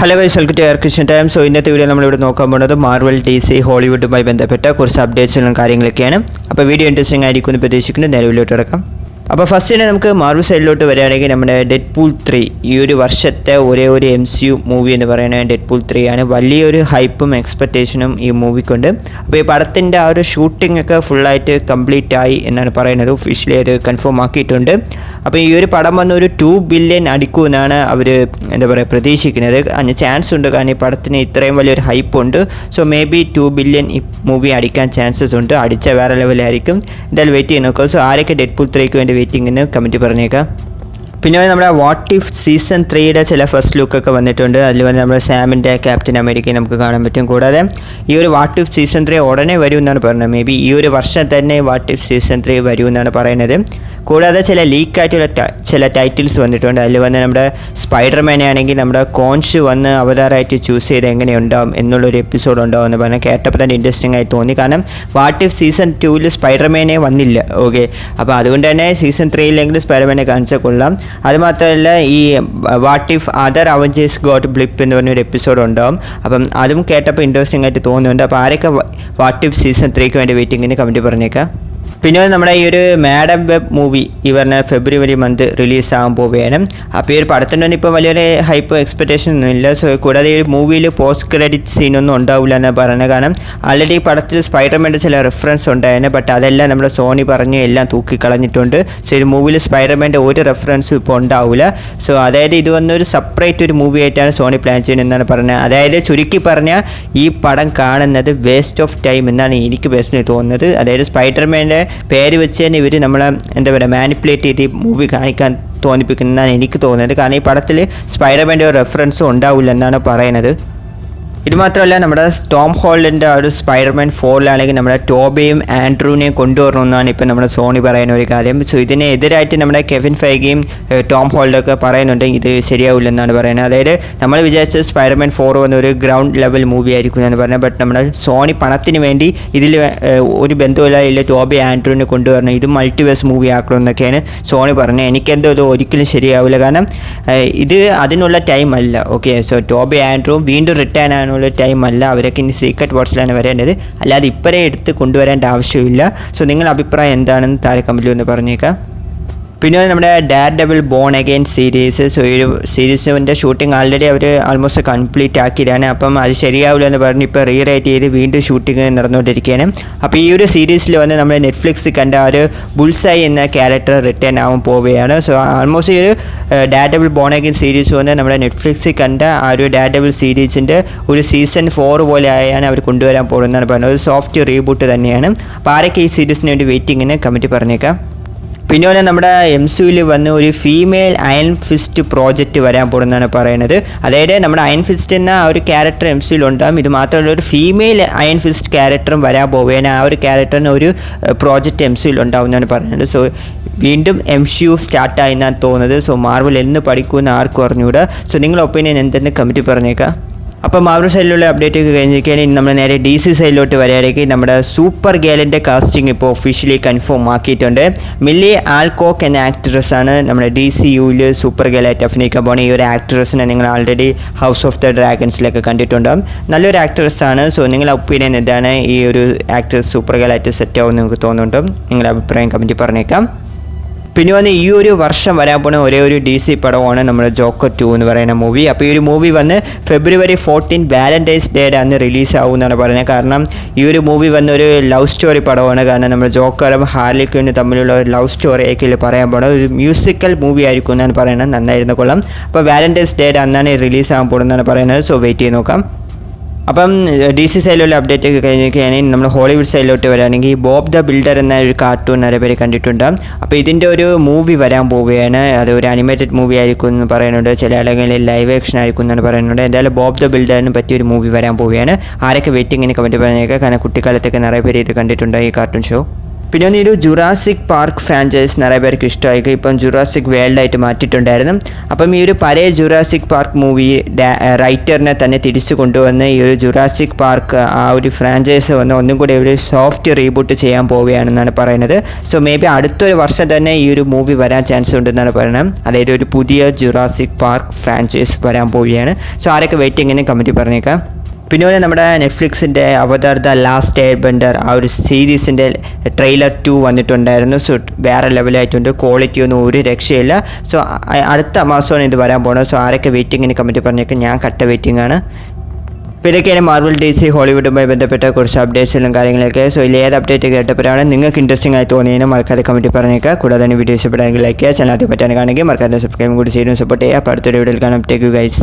Hello guys, welcome to എയർക്രിഷൻ time. So ഇന്നത്തെ video നമ്മളിവിടെ നോക്കാൻ പോകുന്നത് മാർവൽ, DC, ഹോളിവുഡുമായി ബന്ധപ്പെട്ട കുറച്ച് അപ്ഡേറ്റ്സുകളും കാര്യങ്ങളൊക്കെയാണ്. അപ്പോൾ വീഡിയോ ഇൻട്രസ്റ്റിംഗ് ആയിരിക്കും എന്ന് പ്രതീക്ഷിക്കുന്നു. നേരെ വീഡിയോട്ട് കിടക്കാം. അപ്പോൾ ഫസ്റ്റ് തന്നെ നമുക്ക് മാർവൽ സൈഡിലോട്ട് വരികയാണെങ്കിൽ നമ്മുടെ ഡെഡ്പൂൾ 3 ഈ ഒരു വർഷത്തെ ഒരേ ഒരു MCU മൂവി എന്ന് പറയുന്നത് ഡെഡ്പൂൾ 3 ആണ്. വലിയൊരു ഹൈപ്പും എക്സ്പെക്റ്റേഷനും ഈ മൂവിക്കുണ്ട്. അപ്പോൾ ഈ പടത്തിൻ്റെ ആ ഒരു ഷൂട്ടിംഗ് ഒക്കെ ഫുള്ളായിട്ട് കംപ്ലീറ്റ് ആയി എന്നാണ് പറയുന്നത്. ഒഫീഷ്യലി അത് കൺഫേം ആക്കിയിട്ടുണ്ട്. അപ്പോൾ ഈ ഒരു പടം വന്ന് ഒരു 2 ബില്യൺ അടിക്കുമെന്നാണ് അവർ പ്രതീക്ഷിക്കുന്നത്. അതിന് ചാൻസ് ഉണ്ട്, കാരണം ഈ പടത്തിന് ഇത്രയും വലിയൊരു ഹൈപ്പ് ഉണ്ട്. സോ മേ ബി 2 ബില്യൺ ഈ മൂവി അടിക്കാൻ ചാൻസസ് ഉണ്ട്. അടിച്ച വേറെ ലെവലായിരിക്കും. എന്തായാലും വെയിറ്റ് ചെയ്ത് നോക്കാം. സോ ആരൊക്കെ ഡെഡ്പൂൾ 3ക്ക് വേണ്ടി വെയിറ്റിംഗിന് കമൻറ്റ് പറഞ്ഞേക്കാം. പിന്നെ നമ്മുടെ വാട്ട് ഇഫ് സീസൺ 3യുടെ ചില ഫസ്റ്റ് ലുക്കൊക്കെ വന്നിട്ടുണ്ട്. അതിൽ വന്ന് നമ്മുടെ സാമിൻ്റെ ക്യാപ്റ്റൻ അമേരിക്കയെ നമുക്ക് കാണാൻ പറ്റും. കൂടാതെ ഈ ഒരു വാട്ട് ഇഫ് സീസൺ 3 ഉടനെ വരുമെന്നാണ് പറയുന്നത്. മേ ബി ഈ ഒരു വർഷം തന്നെ വാട്ട് ഇഫ് സീസൺ 3 വരുമെന്നാണ് പറയുന്നത്. കൂടാതെ ചില ലീക്കായിട്ടുള്ള ചില ടൈറ്റിൽസ് വന്നിട്ടുണ്ട്. അതിൽ വന്ന് നമ്മുടെ സ്പൈഡർമാനെ ആണെങ്കിൽ നമ്മുടെ കോൺഷ് വന്ന് അവതാരമായിട്ട് ചൂസ് ചെയ്ത് എങ്ങനെ ഉണ്ടാവും എന്നുള്ളൊരു എപ്പിസോഡ് ഉണ്ടാവും എന്ന് പറഞ്ഞാൽ കേട്ടപ്പോൾ തന്നെ ഇൻട്രസ്റ്റിംഗ് ആയി തോന്നി. കാരണം വാട്ട് ഇഫ് സീസൺ 2ൽ സ്പൈഡർമാനെ വന്നില്ല. ഓക്കെ, അപ്പോൾ അതുകൊണ്ട് തന്നെ സീസൺ 3ലെങ്കിലും സ്പൈഡർമാനെ കാണിച്ചാൽ കൊള്ളാം. അതുമാത്രമല്ല, ഈ what if other Avengers got blip എന്ന് പറഞ്ഞൊരു എപ്പിസോഡ് ഉണ്ടാവും. അപ്പം അതും കേട്ടപ്പോൾ ഇൻട്രസ്റ്റിംഗ് ആയിട്ട് തോന്നുന്നുണ്ട്. അപ്പോൾ ആരൊക്കെ വാട്ട് ഇഫ് സീസൺ 3ക്ക് വേണ്ടി വെയിറ്റിംഗിന് കമൻറ്റ് പറഞ്ഞേക്കാം. പിന്നെ നമ്മുടെ ഈ ഒരു മാഡം വെബ് മൂവി ഈ പറഞ്ഞ ഫെബ്രുവരി മന്ത് റിലീസാകാൻ പോവുകയാണ്. അപ്പോൾ ഈ ഒരു പടത്തിൻ്റെ ഒന്നും ഇപ്പോൾ വലിയൊരു ഹൈപ്പ് എക്സ്പെക്റ്റേഷൻ ഒന്നും ഇല്ല. സോ കൂടാതെ ഈ ഒരു മൂവിയിൽ പോസ്റ്റ് ക്രെഡിറ്റ് സീനൊന്നും ഉണ്ടാവില്ല എന്നാണ് പറയുന്നത്. കാരണം ആൾറെഡി ഈ പടത്തിൽ സ്പൈഡർമാൻ്റെ ചില റെഫറൻസ് ഉണ്ടായിരുന്നു. ബട്ട് അതെല്ലാം നമ്മുടെ സോണി പറഞ്ഞ് എല്ലാം തൂക്കിക്കളഞ്ഞിട്ടുണ്ട്. സോ ഈ മൂവിയിൽ സ്പൈഡർമാൻ്റെ ഒരു റെഫറൻസും ഇപ്പോൾ ഉണ്ടാവില്ല. സോ അതായത് ഇത് വന്നൊരു സെപ്പറേറ്റ് ഒരു മൂവി ആയിട്ടാണ് സോണി പ്ലാൻ ചെയ്യുന്നതെന്നാണ് പറയുന്നത്. അതായത് ചുരുക്കി പറഞ്ഞാൽ ഈ പടം കാണുന്നത് വേസ്റ്റ് ഓഫ് ടൈം എന്നാണ് എനിക്ക് പേഴ്സണലി തോന്നുന്നത്. അതായത് സ്പൈഡർമാൻ്റെ പേര് വെച്ച് തന്നെ ഇവർ നമ്മളെ മാനിപ്പുലേറ്റ് ചെയ്ത് ഈ മൂവി കാണിക്കാൻ തോന്നിപ്പിക്കുന്നതാണ് എനിക്ക് തോന്നുന്നത്. കാരണം ഈ പടത്തിൽ സ്പൈഡർമാൻ്റെ ഒരു റെഫറൻസും ഉണ്ടാവില്ല എന്നാണ് പറയുന്നത്. ഇത് മാത്രമല്ല, നമ്മുടെ ടോം ഹോളണ്ടിൻ്റെ ആ ഒരു സ്പൈഡർമാൻ 4ലാണെങ്കിൽ നമ്മുടെ ടോബിയും ആൻഡ്രൂവിനെയും കൊണ്ടുവരണമെന്നാണ് ഇപ്പോൾ നമ്മുടെ സോണി പറയുന്ന ഒരു കാര്യം. സോ ഇതിനെതിരായിട്ട് നമ്മുടെ കെവിൻ ഫൈഗയും ടോം ഹോളണ്ടൊക്കെ പറയുന്നുണ്ട് ഇത് ശരിയാവില്ലെന്നാണ് പറയുന്നത്. അതായത് നമ്മൾ വിചാരിച്ചത് സ്പൈഡർമാൻ 4 വന്ന ഒരു ഗ്രൗണ്ട് ലെവൽ മൂവി ആയിരിക്കും എന്നാണ് പറയുന്നത്. ബട്ട് നമ്മുടെ സോണി പണത്തിന് വേണ്ടി ഇതിൽ ഒരു ബന്ധമില്ല ടോബി ആൻഡ്രൂവിനെ കൊണ്ടുവരണം, ഇത് മൾട്ടിവേഴ്സ് മൂവി ആക്കണമെന്നൊക്കെയാണ് സോണി പറഞ്ഞത്. എനിക്കെന്തോ ഇത് ഒരിക്കലും ശരിയാവില്ല. കാരണം ഇത് അതിനുള്ള ടൈം അല്ല. ഓക്കെ, സോ ടോബി ആൻഡ്രൂ വീണ്ടും റിട്ടേൺ ആണുള്ള ടൈം അല്ല. അവരൊക്കെ ഇനി സീക്രട്ട് വാർസിലാണ് വരേണ്ടത്, അല്ലാതെ ഇപ്പോഴേ എടുത്ത് കൊണ്ടുവരേണ്ട ആവശ്യമില്ല. സോ നിങ്ങളുടെ അഭിപ്രായം എന്താണെന്ന് താഴെ കമൻറ്റിൽ ഒന്ന് പറഞ്ഞേക്കാം. പിന്നെ നമ്മുടെ ഡെയർഡെവിൾ ബോൺ അഗെയിൻ സീരീസ്. സോ ഈ സീരീസിൻ്റെ ഷൂട്ടിംഗ് ആൾറെഡി അവർ ആൾമോസ്റ്റ് കംപ്ലീറ്റ് ആക്കിയതാണ്. അപ്പം അത് ശരിയാവില്ല എന്ന് പറഞ്ഞ് ഇപ്പോൾ റീറൈറ്റ് ചെയ്ത് വീണ്ടും ഷൂട്ടിംഗ് നടന്നുകൊണ്ടിരിക്കുകയാണ്. അപ്പോൾ ഈ ഒരു സീരീസിൽ വന്ന് നമ്മൾ നെറ്റ്ഫ്ലിക്സ് കണ്ട ആ ഒരു ബുൾസായി എന്ന ക്യാരക്ടർ റിട്ടേൺ ആവാൻ പോവുകയാണ്. സോ ആൾമോസ്റ്റ് ഈ ഒരു ഡെയർഡെവിൾ ബോൺ അഗെയിൻ സീരീസ് വന്ന് നമ്മുടെ നെറ്റ്ഫ്ലിക്സിൽ കണ്ട ആ ഒരു ഡെയർഡെവിൾ സീരീസിൻ്റെ ഒരു സീസൺ 4 പോലെ ആയാണ് അവർ കൊണ്ടുവരാൻ പോകുന്നതെന്നാണ് പറയുന്നത്. ഒരു സോഫ്റ്റ് റീബൂട്ട് തന്നെയാണ്. അപ്പോൾ ആരൊക്കെ ഈ സീരീസിന് വേണ്ടി വെയിറ്റിങ്ങിന് കമൻറ്റ് പറഞ്ഞേക്കാം. പിന്നെ നമ്മുടെ MCUവിൽ വന്ന് ഒരു ഫീമെയിൽ അയൺ ഫിസ്റ്റ് പ്രോജക്റ്റ് വരാൻ പോകുന്നതാണ് പറയുന്നത്. അതായത് നമ്മുടെ അയൺ ഫിസ്റ്റ് എന്ന ആ ഒരു ക്യാരക്ടർ MCUവിൽ ഉണ്ടാകും. ഇത് മാത്രമല്ല, ഒരു ഫീമെയിൽ അയൺ ഫിസ്റ്റ് ക്യാരക്ടറും വരാൻ പോവുകയാണ്. ആ ഒരു ക്യാരക്ടറിന് ഒരു പ്രോജക്റ്റ് MCUവിൽ ഉണ്ടാവുമെന്നാണ് പറയുന്നത്. സോ വീണ്ടും MCU സ്റ്റാർട്ടായി എന്നാണ് തോന്നുന്നത്. സോ മാർവൽ എന്ന് പഠിക്കുമെന്ന് ആർക്കും അറിഞ്ഞൂടാ. സോ നിങ്ങളുടെ ഒപ്പീനിയൻ എന്തെന്ന് കമൻറ്റ് പറഞ്ഞേക്കാം. അപ്പോൾ മാർവൽ സൈഡിലുള്ള അപ്ഡേറ്റ് ഒക്കെ കഴിഞ്ഞിരിക്കുകയാണ്. ഇനി നമ്മൾ നേരെ DC സൈഡിലോട്ട് വരികയാണെങ്കിൽ നമ്മുടെ സൂപ്പർ ഗേളിൻ്റെ കാസ്റ്റിംഗ് ഇപ്പോൾ ഒഫീഷ്യലി കൺഫേം ആക്കിയിട്ടുണ്ട്. മില്ലി ആൽകോക്ക് എന്ന ആക്ട്രസ്സാണ് നമ്മുടെ DCUവിൽ സൂപ്പർ ഗേളായിട്ട് അഭിനയിക്കാൻ പോകുന്നത്. ഈ ഒരു ആക്ട്രസിനെ നിങ്ങൾ ആൾറെഡി ഹൗസ് ഓഫ് ദ ഡ്രാഗൺസിലൊക്കെ കണ്ടിട്ടുണ്ടാകും. നല്ലൊരു ആക്ട്രസ്സാണ്. സോ നിങ്ങളുടെ ഒപ്പീനിയൻ എന്താണ്? ഈ ഒരു ആക്ട്രസ് സൂപ്പർ ഗേളായിട്ട് സെറ്റ് ആവുമെന്ന് നിങ്ങൾക്ക് തോന്നുന്നുണ്ടോ? നിങ്ങളുടെ അഭിപ്രായം കമൻറ്റിൽ പറഞ്ഞേക്കാം. പിന്നെ വന്ന് ഈ ഒരു വർഷം വരാൻ പോകുന്ന ഒരേ ഒരു DC പടമാണ് നമ്മുടെ ജോക്കർ 2 എന്ന് പറയുന്ന മൂവി. അപ്പോൾ ഈ ഒരു മൂവി വന്ന് ഫെബ്രുവരി 14 വാലന്റൈൻസ് ഡേയുടെ അന്ന് റിലീസ് ആവുമെന്നാണ് പറയുന്നത്. കാരണം ഈ ഒരു മൂവി വന്ന ഒരു ലവ് സ്റ്റോറി പടമാണ്. കാരണം നമ്മുടെ ജോക്കറും ഹാർലി ക്വിന്നും തമ്മിലുള്ള ഒരു ലവ് സ്റ്റോറി ആയിരിക്കും പറയാൻ പോകുന്നത്. ഒരു മ്യൂസിക്കൽ മൂവി ആയിരിക്കും എന്നാണ് പറയുന്നത്. നന്നായിരുന്നു കൊള്ളാം. അപ്പോൾ വാലന്റൈൻസ് ഡേയുടെ അന്നാണ് റിലീസ് ആകാൻ പോകുന്നതെന്നാണ് പറയുന്നത്. സോ വെയിറ്റ് ചെയ്ത് നോക്കാം. അപ്പം DC സൈഡിലുള്ള അപ്ഡേറ്റ് ഒക്കെ കഴിഞ്ഞിരിക്കുകയാണെങ്കിൽ നമ്മൾ ഹോളിവുഡ് സൈഡിലോട്ട് വരികയാണെങ്കിൽ ബോബ് ദ ബിൽഡർ എന്ന ഒരു കാർട്ടൂൺ നിറയെ പേര് കണ്ടിട്ടുണ്ടാകും. അപ്പോൾ ഇതിൻ്റെ ഒരു മൂവി വരാൻ പോവുകയാണ്. അത് ഒരു അനിമേറ്റഡ് മൂവി ആയിരിക്കും എന്ന് പറയുന്നുണ്ട്. ചില ആളുകളിൽ ലൈവ് ആക്ഷൻ ആയിരിക്കും എന്നാണ് പറയുന്നുണ്ട്. എന്തായാലും ബോബ് ദ ബിൽഡറിന് പറ്റിയൊരു മൂവി വരാൻ പോവുകയാണ്. ആരൊക്കെ വെയിറ്റിങ്ങിന് കമൻറ്റ് പറഞ്ഞേക്കാം. കാരണം കുട്ടിക്കാലത്തൊക്കെ നിറയെ പേര് ഇത് കണ്ടിട്ടുണ്ട് ഈ കാർട്ടൂൺ ഷോ. പിന്നെ ഒന്ന് ഈ ഒരു ജുറാസിക് പാർക്ക് ഫ്രാഞ്ചൈസ് നിറയെ പേർക്ക് ഇഷ്ടമായിരിക്കും. ഇപ്പം ജുറാസിക് വേൾഡ് ആയിട്ട് മാറ്റിയിട്ടുണ്ടായിരുന്നു. അപ്പം ഈ ഒരു പഴയ ജുറാസിക് പാർക്ക് മൂവി റൈറ്ററിനെ തന്നെ തിരിച്ചു കൊണ്ടുവന്ന് ഈ ഒരു ജുറാസിക് പാർക്ക് ആ ഒരു ഫ്രാഞ്ചൈസ് വന്ന് ഒന്നും കൂടി ഒരു സോഫ്റ്റ് റീബൂട്ട് ചെയ്യാൻ പോവുകയാണെന്നാണ് പറയുന്നത്. സോ മേ ബി അടുത്തൊരു വർഷം തന്നെ ഈ ഒരു മൂവി വരാൻ ചാൻസ് ഉണ്ടെന്നാണ് പറയുന്നത്. അതായത് ഒരു പുതിയ ജുറാസിക് പാർക്ക് ഫ്രാഞ്ചൈസ് വരാൻ പോവുകയാണ്. സോ ആരൊക്കെ വെയിറ്റിങ്ങിന് കമൻറ്റ് പറഞ്ഞേക്കാം. പിന്നെ നമ്മുടെ നെറ്റ്ഫ്ലിക്സിൻ്റെ അവതാർ ദ ലാസ്റ്റ് എയർബെൻഡർ ആ ഒരു സീരീസിൻ്റെ ട്രെയിലർ 2 വന്നിട്ടുണ്ടായിരുന്നു. സോ വേറെ ലെവലായിട്ടുണ്ട്, ക്വാളിറ്റി ഒന്നും ഒരു രക്ഷയില്ല. സോ അടുത്ത മാസമാണ് ഇത് വരാൻ പോകുന്നത്. സോ ആരൊക്കെ വെയിറ്റിങ്ങിന് കമൻറ്റ് പറഞ്ഞേക്കാം. ഞാൻ കട്ട വെയിറ്റിംഗ് ആണ്. അപ്പോൾ ഇതൊക്കെയാണ് മാർവൽ DC ഹോളിവുഡുമായി ബന്ധപ്പെട്ട കുറച്ച് അപ്ഡേറ്റ്സിലും കാര്യങ്ങളൊക്കെ. സോ ഇതിൽ ഏത് അപ്ഡേറ്റ് കേട്ടപ്പോഴാണ് നിങ്ങൾക്ക് ഇൻട്രസ്റ്റിംഗ് ആയി തോന്നിയതിന് മറക്കാതെ കമൻറ്റ് പറഞ്ഞേക്കുക. കൂടാതെ വീഡിയോ ഇഷ്ടപ്പെടുകയാണെങ്കിൽ ലൈക്ക് ചെയ്യുക, ചാനൽ ആദ്യം പറ്റാൻ കാണുമെങ്കിൽ മറക്കാതെ സബ്സ്ക്രൈബ് കൂടി ചെയ്തും സപ്പോർട്ട് ചെയ്യുക. അപ്പോൾ അടുത്തൊരു വീഡിയോയിൽ കാണാം. Take you guys.